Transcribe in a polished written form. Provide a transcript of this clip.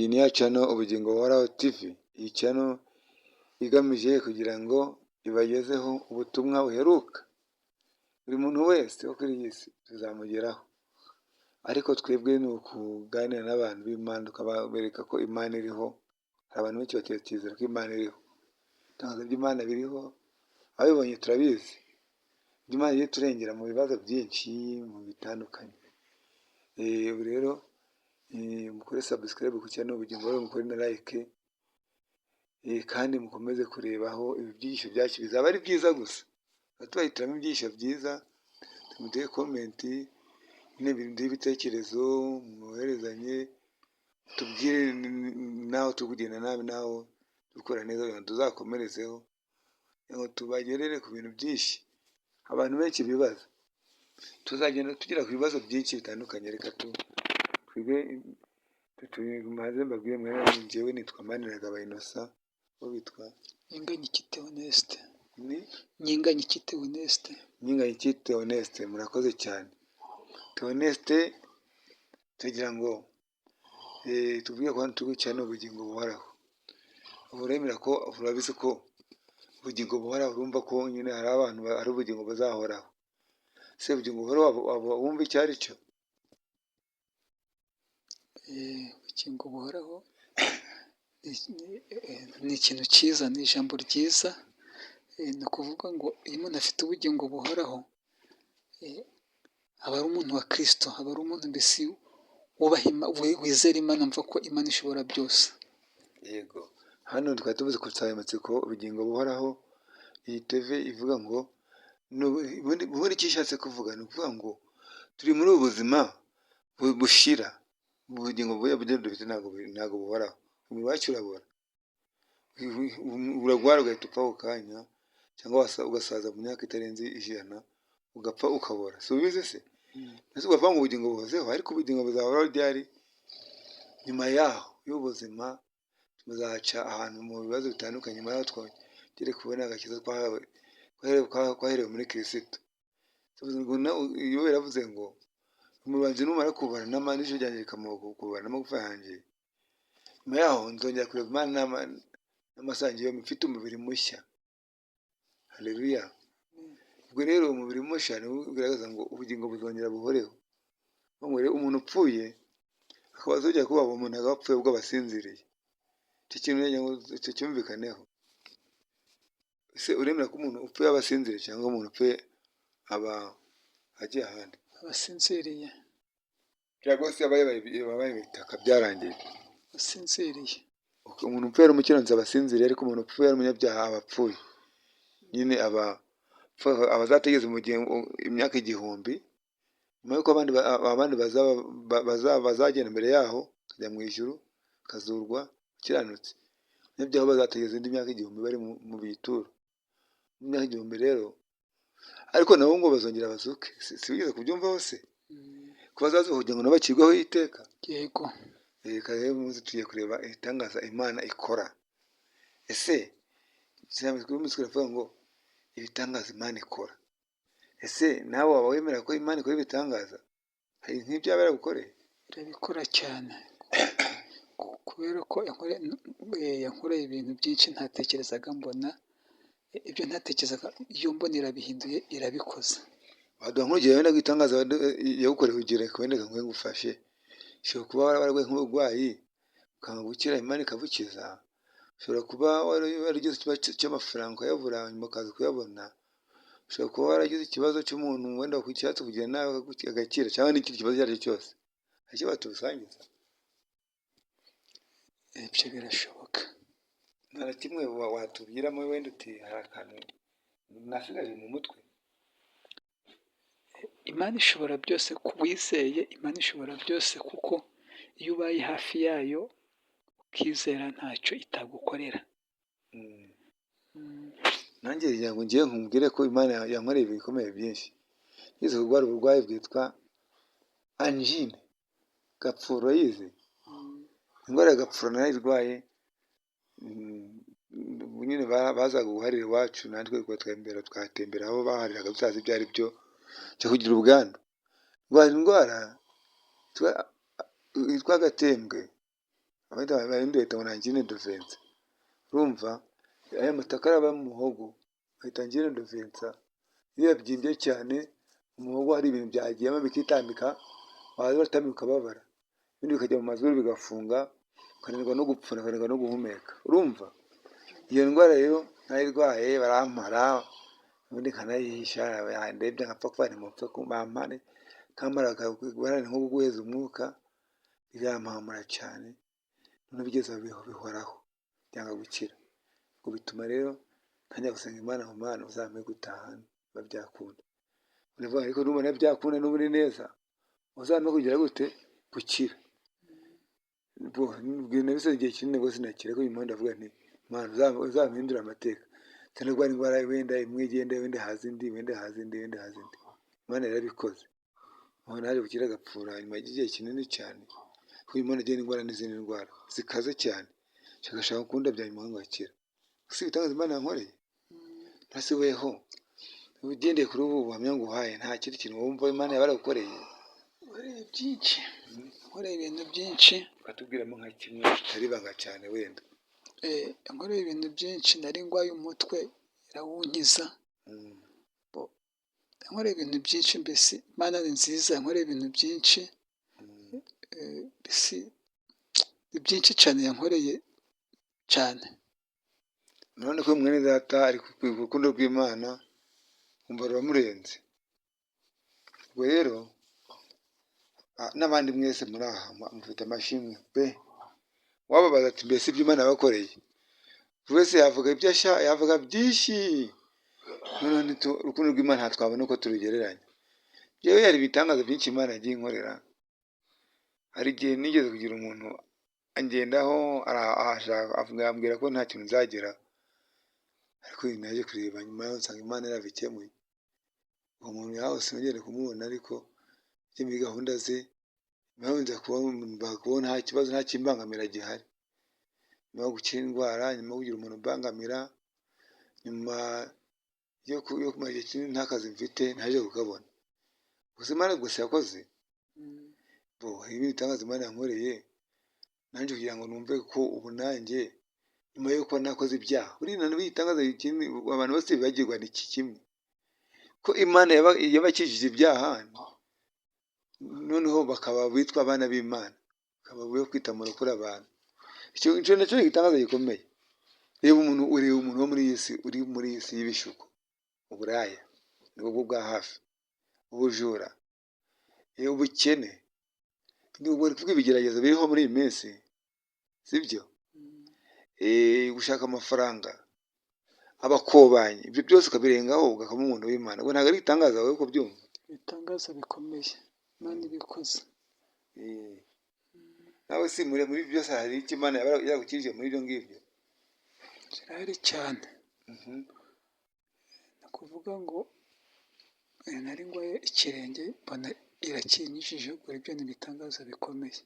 Iyi ni ya channel Ubugingo Buhoraho TV. Iyi channel igamije kugira ngo ibagezeho ubutumwa buheruka. Buri muntu wese wo kuri iyi si tuzamugeraho. Ariko twebwe ni ukuganira n'abantu b'Imana tukabereka ko Imana iriho. Hari abantu benshi batekereza ko Imana iriho. Itangazo by'Imana biriho, ababibonye turabizi. Imana iri turengera mu bibazo byinshi mu bitandukanye. Ubu rero mukore subscribe ku channel Ubugingo Buhoraho, mukore na like, kandi mukomeze kurebaho ibyigisho byacu bizaba ari byiza gusa. Tubahitiramo ibyigisho byiza, tumuduhe comment, n'ibindi bitekerezo mwoherezanye, tubwire naho tugugenda nabi naho dukora neza kugira ngo tuzakomerezeho, ngo tubagerere ku bintu byinshi abantu benshi bibaza. Tuzagenda tugira ku bibazo byinshi bitandukanye. Reka twige maze mbabwire mwene njyewe nitwa Maniragaba Innocent, bo bitwa Nyinganyikite Honeste. ni Nyinganyikite Honeste. Nyinganyikite Honeste. Murakoze cyane. Honeste tugira ngo tuvuge ko hano turi cyane Ubugingo Buhoraho. Uremera ko urabizi ko Ubugingo Buhoraho, urumva ko nyine hari abantu ari ubugingo buzahoraho. Se Ubugingo Buhoraho wumva icyo ari cyo? Ubugingo buhoraho ni ikintu cyiza, ni ijambo ryiza. Ni ukuvuga ngo iyo umuntu afite ubugingo buhoraho aba ari umuntu wa Kristo, aba ari umuntu mbese wizera Imana, mva ko Imana ishobora byose. Yego, hano twari tuvuze ku nsanganyamatsiko Ubugingo Buhoraho. Iyi TV ivuga ngo ubundi icyo ishatse kuvuga ni ukuvuga ngo turi muri ubu buzima bushira. Ubugingo dufite ntabwo buhoraho. Umubiri wacu urabora, uragwara ugahita upfa ako kanya, cyangwa ugasaza mu myaka itarenze 100 ugapfa ukabora. Si ubizi se? Mbese ugavuga ngo ubugingo buhozeho, ariko ubugingo buzahoraho ryari? Nyuma yaho y'ubuzima tuzaca ahantu mu bibazo bitandukanye, nyuma yaho twongere kubona agakiza twaherewe muri Kristo. Iyo yaravuze ngo umubanzi numara kubara n'ijisho ryanjye rikamubara n'amagufa yanjye, nyuma yaho nzongera kureba Imana n'amasangiyo mfite umubiri mushya. Haleluya. Ubwo rero umubiri mushya ni ugaragaza ngo ubugingo buzongera buhoreho. Umuntu upfuye akaba azongera kuba umuntu agapfuye ubwo abasinziriye. Icyo kintu cyo cyumvikaneho. Ese uremera ko umuntu upfuye abasinziriye cyangwa umuntu upfuye aba agiye ahandi? Abasinziriye. Cyangwa se abaye bitaka byarangiye? Abasinziriye. Umuntu upfuye ari umukiranutsi abasinziriye, ariko umuntu upfuye ari umunyabyaha aba apfuye. Nyine abazategeza imyaka 1000, nyuma yuko abandi bazagenda imbere yaho kujya mu ijuru, kazurwa kiranutse. Umunyabyaha bazategeza indi myaka 1000 bari mu bituro. Mu myaka 1000 rero, ariko nabo ngo bazongera bazuke. Si bigeze kubyumva hose ko bazazuka kugira ngo nabacirweho iteka? Yego. Reka rero muze tugiye kureba itangaza Imana ikora. Ese turavuga ngo ibitangaza Imana ikora. Ese nawe waba wemera ko Imana ikora ibitangaza? Hari nk'ibyo yaba yaragukoreye? Irabikora cyane, kubera ko yankoreye ibintu byinshi ntatekerezaga mbona. Ibyo ntatekerezaga iyo mbona irabihinduye, irabikoze. Waduha nk'urugero wenda rw'itangaza yagukoreye, kugira ngo wenda ngufashe. Ushobora kuba wararwaye nk'uburwayi ukanga gukira, Imana ikabukiza. Ushobora kuba waragize ikibazo cy'amafaranga ukayabura, nyuma ukaza kuyabona. Ushobora kuba waragize ikibazo cy'umuntu wenda wakwishatse kugira nawe agakira, cyangwa n'ikindi kibazo icyo ari cyo cyose. Hari icyo batusangiza? Ibyo birashoboka. Nta na kimwe watubwiramo wenda uti hari akantu nasigaje mu mutwe? Imana ishobora byose, wizeye Imana ishobora byose, kuko iyo ubaye hafi yayo ukizera ntacyo itagukorera. Nanjye kugira ngo ngiye nkubwire ko Imana yankoreye ibikomeye byinshi. Yize kurwara uburwayi bwitwa angine gapfuro. Yize indwara ya gapfuro narayirwaye. Nyine bazaga guharira iwacu, natwe twatembera aho bahariraga tutazi ibyo ari byo, cyo kugira ubwandu. Indwara yitwa agatembwe. abandi bahita ngo angine de Vincent. Urumva aya mataka araba mu muhogo bahita angine de Vincent. Iyo yabyimbye cyane mu muhogo hari ibintu byagiyemo bikitambika, waza uratambika ukababara, ibindi bikajya mu mazuru bigafunga, ukananirwa no gupfuna, ukananirwa no guhumeka. Urumva iyo ndwara rero nayirwaye barampara, ubundi nkanayihisha, ndebye nkapfa kuba ntimupfe bampane, kamara guharanira nko guheza umwuka, birampamura cyane, none bigeze bihoraho byanga gukira. Ubwo bituma rero ntangira gusenga Imana mu Mana uzampe gutahana biba byakunda. Uravuga ariko nubona byakunda n'ubu ni neza, uzampe kugira gute gukira. Nabisabye igihe kinini ngo sinakira, ko uyu munsi ndavuga nti Mana uzampindure amateka, sinarwara indwara wenda imwe igenda, wenda haza indi, wenda haza indi, wenda haza indi. Imana yarabikoze, aho naje gukira agapfura nyuma y'igihe kinini cyane. Uyu muntu agira indwara n'izindi ndwara zikaze cyane, shaka ukunda bya nyuma ngakira. Gusa ibitangaza Imana yankoreye ntasi weho ugendeye kuri ubu buhamya nguhaye, nta kindi kintu wumva Imana yabaragukoreye. Nkoreye byinshi, nkoreye ibintu byinshi. Ukatubwiramo nka kimwe kitari ibanga cyane wenda. Nkoreye ibintu byinshi, nari ndwaye umutwe irawunkiza. Nkoreye ibintu byinshi, mbese Imana ni nziza, nkoreye ibintu byinshi. Mbese ni byinshi cyane yankoreye cyane. None ko mwene data ari ku rukundo rw'Imana, umva ruramurenze. Ubwo rero n'abandi mwese muri aha mufite amashimwe pe, wababaza ati mbese ibyo Imana yabakoreye, buri wese yavuga ibyo ashaka, yavuga byinshi. None urukundo rw'Imana twabona uko turugereranya. Yewe hari ibitangaza byinshi Imana yagiye inkorera. Hari igihe nigeze kugira umuntu angendaho ambwira ko nta kintu nzagera, ariko naje kureba nyuma yaho nsanga Imana yarabikemuye. Uwo muntu yaho sinongere kumubona, ariko njye muri gahunda ze, nyuma nza kubona nta kibazo, nta kimbangamira gihari. Nyuma yo gukira indwara, nyuma yo kugira umuntu umbangamira, nyuma yo kumara igihe kinini nta kazi mfite, naje kukabona. Gusa Imana gusa yakoze, ibi bitangaza Imana yankoreye, nanjye kugira ngo numve ko ubu nanjye nyuma yo kuba nakoze ibyaha, buriya bitangaza ikindi abantu bose bibagirwa ni iki kimwe, ko Imana yabakijije ibyaha, noneho bakaba bitwa abana b'Imana, bakaba bo kwita mu rukura abantu. Icyo nacyo ni igitangaza gikomeye. Reba umuntu wo muri iyi si, uri muri iyi si y'ibishuko, uburaya nibwo bwa hafi, ubujura, ubukene, bari kuvuga ibigeragezo biriho muri iyi minsi, sibyo? Gushaka amafaranga, abakobanyi, ibyo byose ukabirengaho ugakamo umuntu w'Imana. Ubwo ntabwo ari igitangaza wowe ko byumva? Ibitangaza bikomeye Imana ibikoze. Nawe si muri byose hari icyo Imana yaragukirije muri ibyo ngibyo? Kirahari cyane. Ni ukuvuga ngo nari ndwaye ikirenge, mbona irakinyujije, ubwo ibyo ni ibitangaza bikomeye.